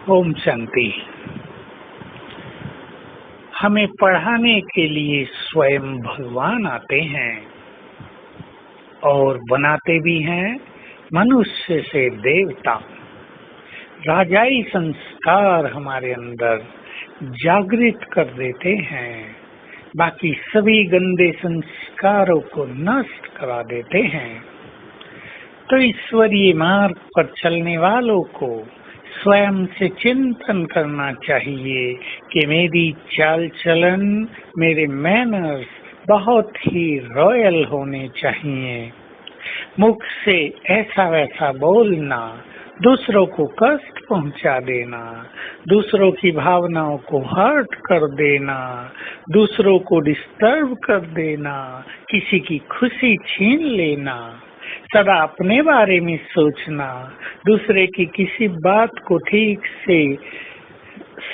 ओम शांति। हमें पढ़ाने के लिए स्वयं भगवान आते हैं और बनाते भी हैं मनुष्य से देवता। राजाई संस्कार हमारे अंदर जागृत कर देते हैं, बाकी सभी गंदे संस्कारों को नष्ट करा देते हैं। तो ईश्वरीय मार्ग पर चलने वालों को स्वयं से चिंतन करना चाहिए कि मेरी चाल चलन, मेरे मैनर्स बहुत ही रॉयल होने चाहिए। मुख से ऐसा वैसा बोलना, दूसरों को कष्ट पहुंचा देना, दूसरों की भावनाओं को हर्ट कर देना, दूसरों को डिस्टर्ब कर देना, किसी की खुशी छीन लेना, सदा अपने बारे में सोचना, दूसरे की किसी बात को ठीक से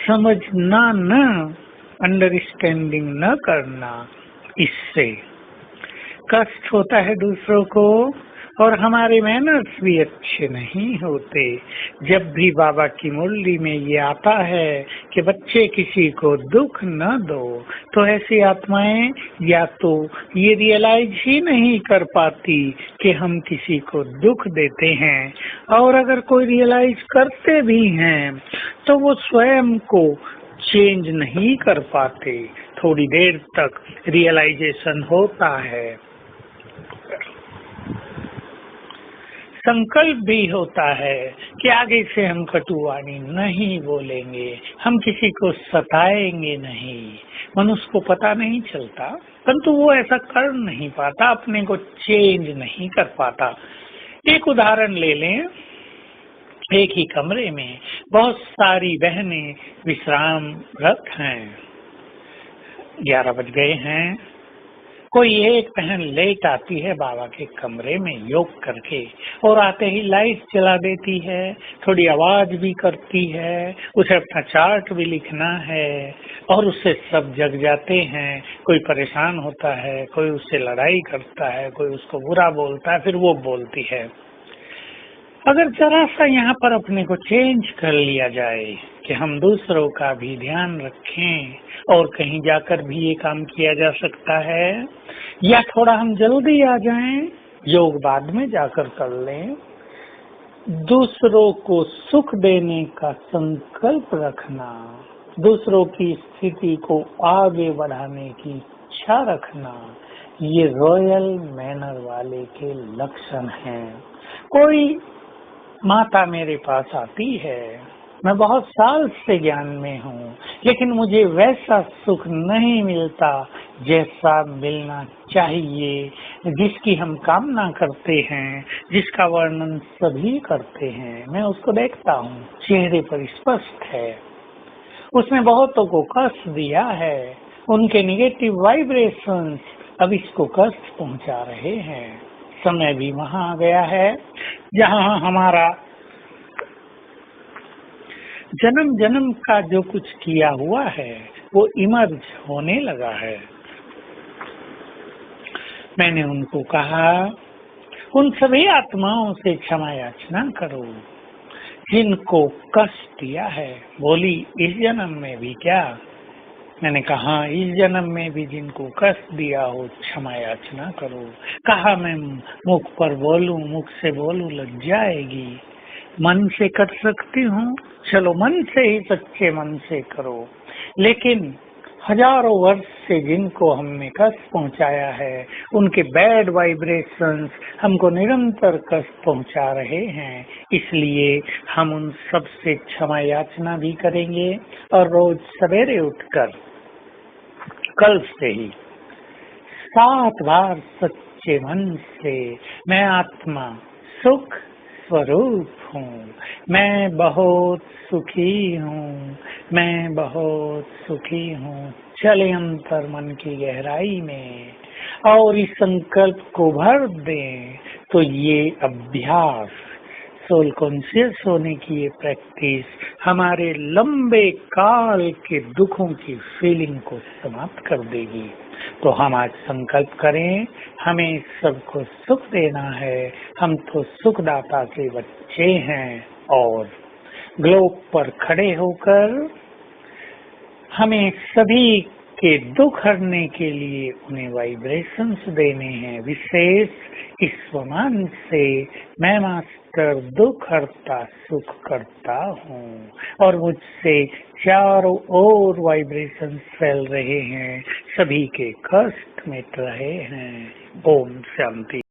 समझना न, अंडरस्टैंडिंग न करना, इससे कष्ट होता है दूसरों को और हमारे मैनर्स भी अच्छे नहीं होते। जब भी बाबा की मुरली में ये आता है कि बच्चे किसी को दुख न दो, तो ऐसी आत्माएं या तो ये रियलाइज ही नहीं कर पाती कि हम किसी को दुख देते हैं, और अगर कोई रियलाइज करते भी हैं तो वो स्वयं को चेंज नहीं कर पाते। थोड़ी देर तक रियलाइजेशन होता है, संकल्प भी होता है कि आगे से हम कटुवाणी नहीं बोलेंगे, हम किसी को सताएंगे नहीं। मनुष्य को पता नहीं चलता, परंतु वो ऐसा कर नहीं पाता, अपने को चेंज नहीं कर पाता। एक उदाहरण ले लें, एक ही कमरे में बहुत सारी बहनें विश्रामरत हैं। 11 बज गए हैं। कोई एक बहन लेट आती है बाबा के कमरे में योग करके, और आते ही लाइट जला देती है, थोड़ी आवाज भी करती है, उसे अपना चार्ट भी लिखना है, और उससे सब जग जाते हैं। कोई परेशान होता है, कोई उससे लड़ाई करता है, कोई उसको बुरा बोलता है, फिर वो बोलती है। अगर जरा सा यहाँ पर अपने को चेंज कर लिया जाए कि हम दूसरों का भी ध्यान रखें, और कहीं जाकर भी ये काम किया जा सकता है, या थोड़ा हम जल्दी आ जाएं, योग बाद में जाकर कर लें। दूसरों को सुख देने का संकल्प रखना, दूसरों की स्थिति को आगे बढ़ाने की इच्छा रखना, ये रॉयल मैनर वाले के लक्षण हैं। कोई माता मेरे पास आती है, मैं बहुत साल से ज्ञान में हूँ, लेकिन मुझे वैसा सुख नहीं मिलता जैसा मिलना चाहिए, जिसकी हम कामना करते हैं, जिसका वर्णन सभी करते हैं। मैं उसको देखता हूँ, चेहरे पर स्पष्ट है, उसने बहुतों को कष्ट दिया है, उनके निगेटिव वाइब्रेशंस अब इसको कष्ट पहुंचा रहे हैं। समय भी वहां आ गया है जहां हमारा जन्म जन्म का जो कुछ किया हुआ है वो इमर्ज होने लगा है। मैंने उनको कहा, उन सभी आत्माओं से क्षमा याचना करो जिनको कष्ट दिया है। बोली, इस जन्म में भी क्या? मैंने कहा, इस जन्म में भी जिनको कष्ट दिया हो क्षमा याचना करो। कहा, मैं मुख पर बोलूं, मुख से बोलूं लज्जा आएगी, मन से कर सकती हूँ, चलो मन से ही सच्चे मन से करो। लेकिन हजारों वर्ष से जिनको हमने कष्ट पहुंचाया है, उनके बैड वाइब्रेशंस हमको निरंतर कष्ट पहुंचा रहे हैं, इसलिए हम उन सब से क्षमा याचना भी करेंगे। और रोज सवेरे उठकर कल से ही 7 बार सच्चे मन से, मैं आत्मा सुख स्वरूप हूँ, मैं बहुत सुखी हूँ, मैं बहुत सुखी हूँ, चले अंतर मन की गहराई में और इस संकल्प को भर दें। तो ये अभ्यास, सोल कॉन्शियस होने की ये प्रैक्टिस हमारे लंबे काल के दुखों की फीलिंग को समाप्त कर देगी। तो हम आज संकल्प करें, हमें सबको सुख देना है, हम तो सुखदाता के बच्चे हैं और ग्लोब पर खड़े होकर हमें सभी के दुख हरने के लिए उन्हें वाइब्रेशंस देने हैं। विशेष इस स्वमान से मैं मास्टर दुख हरता सुख करता हूँ और मुझसे चारों ओर वाइब्रेशंस फैल रहे हैं, सभी के कष्ट मिट रहे हैं। ओम शांति।